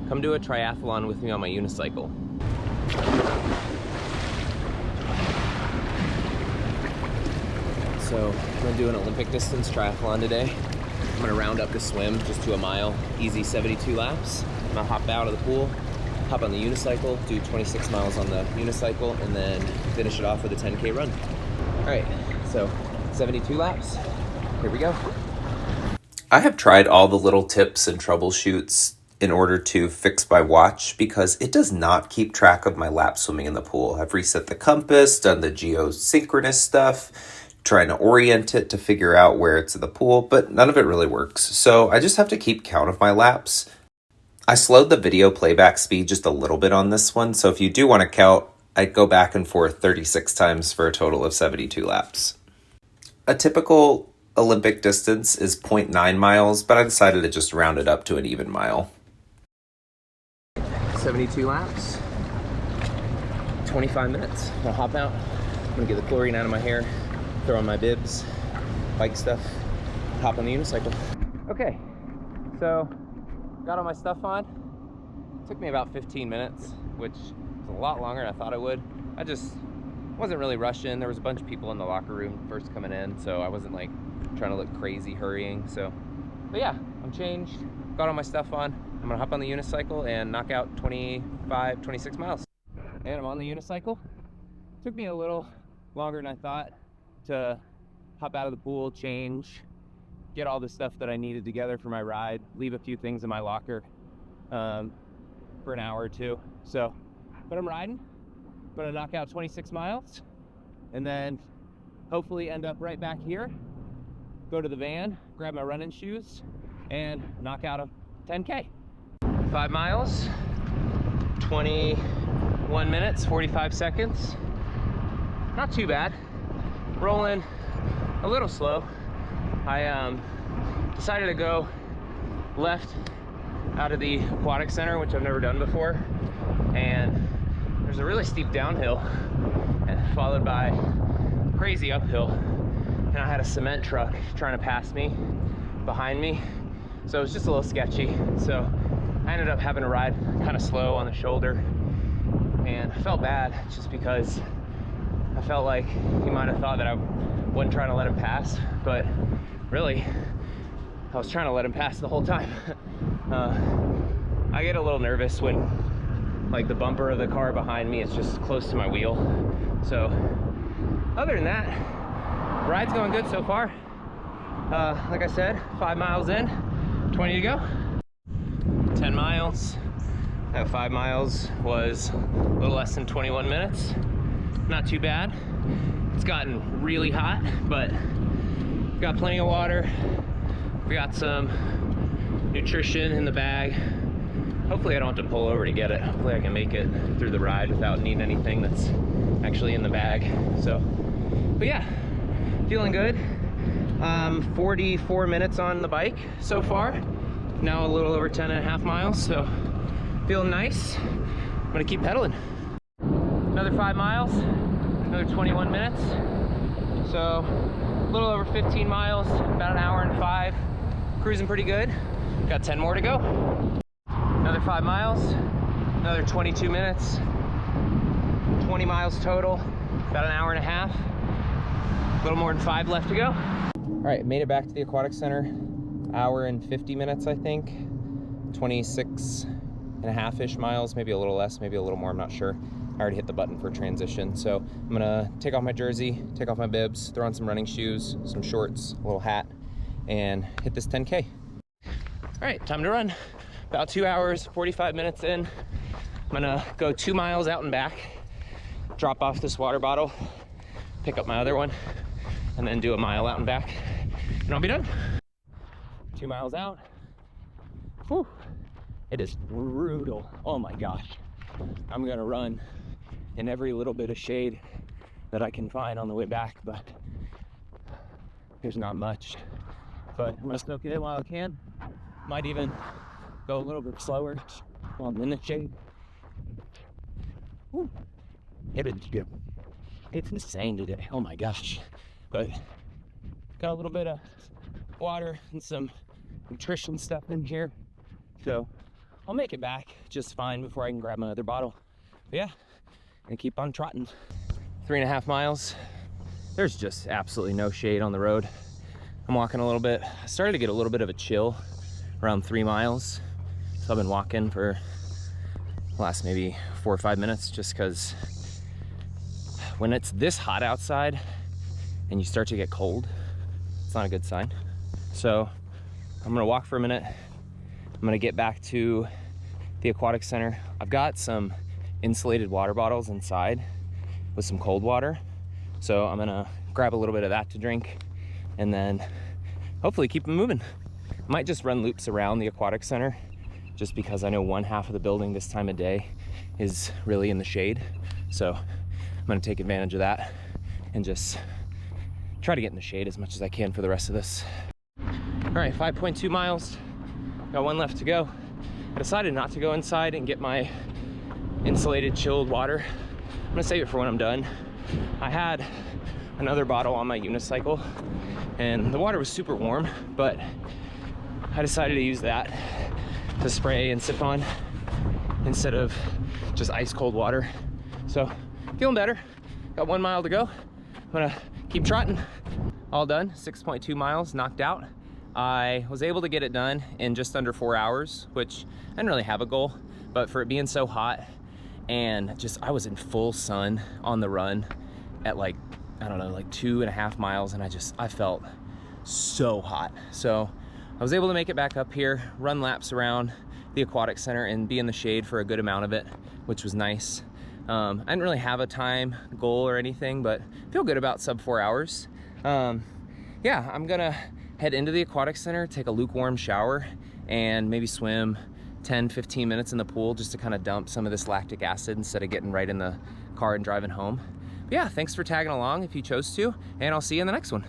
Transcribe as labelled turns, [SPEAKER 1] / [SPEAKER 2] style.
[SPEAKER 1] come do a triathlon with me on my unicycle. So I'm gonna do an Olympic distance triathlon today. I'm gonna round up the swim just to a mile, easy 72 laps. I'm gonna hop out of the pool, hop on the unicycle, do 26 miles on the unicycle, and then finish it off with a 10K run. All right, so 72 laps, here we go. I have tried all the little tips and troubleshoots in order to fix my watch because it does not keep track of my lap swimming in the pool. I've reset the compass, done the geosynchronous stuff, trying to orient it to figure out where it's in the pool, but none of it really works. So I just have to keep count of my laps. I slowed the video playback speed just a little bit on this one, so if you do want to count, I'd go back and forth 36 times for a total of 72 laps. A typical Olympic distance is 0.9 miles, but I decided to just round it up to an even mile. 72 laps, 25 minutes. I'll hop out. I'm gonna get the chlorine out of my hair, throw on my bibs, bike stuff, hop on the unicycle. Okay, so got all my stuff on. Took me about 15 minutes, which is a lot longer than I thought it would. I just wasn't really rushing. There was a bunch of people in the locker room first coming in, so I wasn't like trying to look crazy hurrying. But yeah, I'm changed, got all my stuff on. I'm gonna hop on the unicycle and knock out 25, 26 miles. And I'm on the unicycle. Took me a little longer than I thought to hop out of the pool, change, get all the stuff that I needed together for my ride, leave a few things in my locker for an hour or two. But I'm riding. I'm gonna knock out 26 miles and then hopefully end up right back here, go to the van, grab my running shoes, and knock out a 10K. 5 miles, 21 minutes, 45 seconds. Not too bad. Rolling a little slow. I decided to go left out of the aquatic center, which I've never done before. And there's a really steep downhill followed by crazy uphill. And I had a cement truck trying to pass me behind me. So it was just a little sketchy. So I ended up having to ride kind of slow on the shoulder. And I felt bad just because I felt like he might have thought that I wasn't trying to let him pass, but really, I was trying to let him pass the whole time. I get a little nervous when like the bumper of the car behind me is just close to my wheel. So other than that, ride's going good so far. Like I said, 5 miles in, 20 to go. 10 miles. That 5 miles was a little less than 21 minutes. Not too bad. It's gotten really hot, but got plenty of water. We got some nutrition in the bag. Hopefully I don't have to pull over to get it. Hopefully I can make it through the ride without needing anything that's actually in the bag. But yeah, feeling good. 44 minutes on the bike so far. Now a little over 10.5 miles, so feeling nice. I'm gonna keep pedaling. Another 5 miles, another 21 minutes. So a little over 15 miles, about an hour and 5. Cruising pretty good. Got 10 more to go. Another 5 miles, another 22 minutes. 20 miles total, about an hour and a half. A little more than 5 left to go. All right, made it back to the aquatic center. Hour and 50 minutes, I think. 26 and a half-ish miles, maybe a little less, maybe a little more, I'm not sure. I already hit the button for transition. So I'm gonna take off my jersey, take off my bibs, throw on some running shoes, some shorts, a little hat, and hit this 10K. All right, time to run. About 2 hours, 45 minutes in. I'm gonna go 2 miles out and back, drop off this water bottle, pick up my other one, and then do a mile out and back, and I'll be done. 2 miles out. Whew. It is brutal. Oh my gosh. I'm gonna run in every little bit of shade that I can find on the way back, but there's not much. But I'm gonna soak it in while I can. Might even go a little bit slower while I'm in the shade. Whew. It is good. It's insane today. Oh my gosh. But got a little bit of water and some nutrition stuff in here. So I'll make it back just fine before I can grab my other bottle. But yeah, gonna keep on trotting. 3.5 miles. There's just absolutely no shade on the road. I'm walking a little bit. I started to get a little bit of a chill around 3 miles. So I've been walking for the last maybe 4 or 5 minutes, just because when it's this hot outside and you start to get cold, it's not a good sign. So I'm gonna walk for a minute. I'm gonna get back to the aquatic center. I've got some insulated water bottles inside with some cold water. So I'm gonna grab a little bit of that to drink and then hopefully keep them moving. I might just run loops around the aquatic center just because I know one half of the building this time of day is really in the shade. So I'm gonna take advantage of that and just try to get in the shade as much as I can for the rest of this. All right, 5.2 miles, got 1 left to go. I decided not to go inside and get my insulated chilled water. I'm gonna save it for when I'm done. I had another bottle on my unicycle and the water was super warm, but I decided to use that to spray and sip on instead of just ice cold water. So feeling better, got 1 mile to go. I'm gonna keep trotting. All done, 6.2 miles, knocked out. I was able to get it done in just under 4 hours, which I didn't really have a goal, but for it being so hot and just, I was in full sun on the run at like, I don't know, like 2.5 miles, and I felt so hot. So I was able to make it back up here, run laps around the aquatic center and be in the shade for a good amount of it, which was nice. I didn't really have a time goal or anything, but feel good about sub 4 hours. Yeah, I'm gonna head into the aquatic center, take a lukewarm shower, and maybe swim 10-15 minutes in the pool just to kind of dump some of this lactic acid instead of getting right in the car and driving home. But yeah, thanks for tagging along if you chose to, and I'll see you in the next one.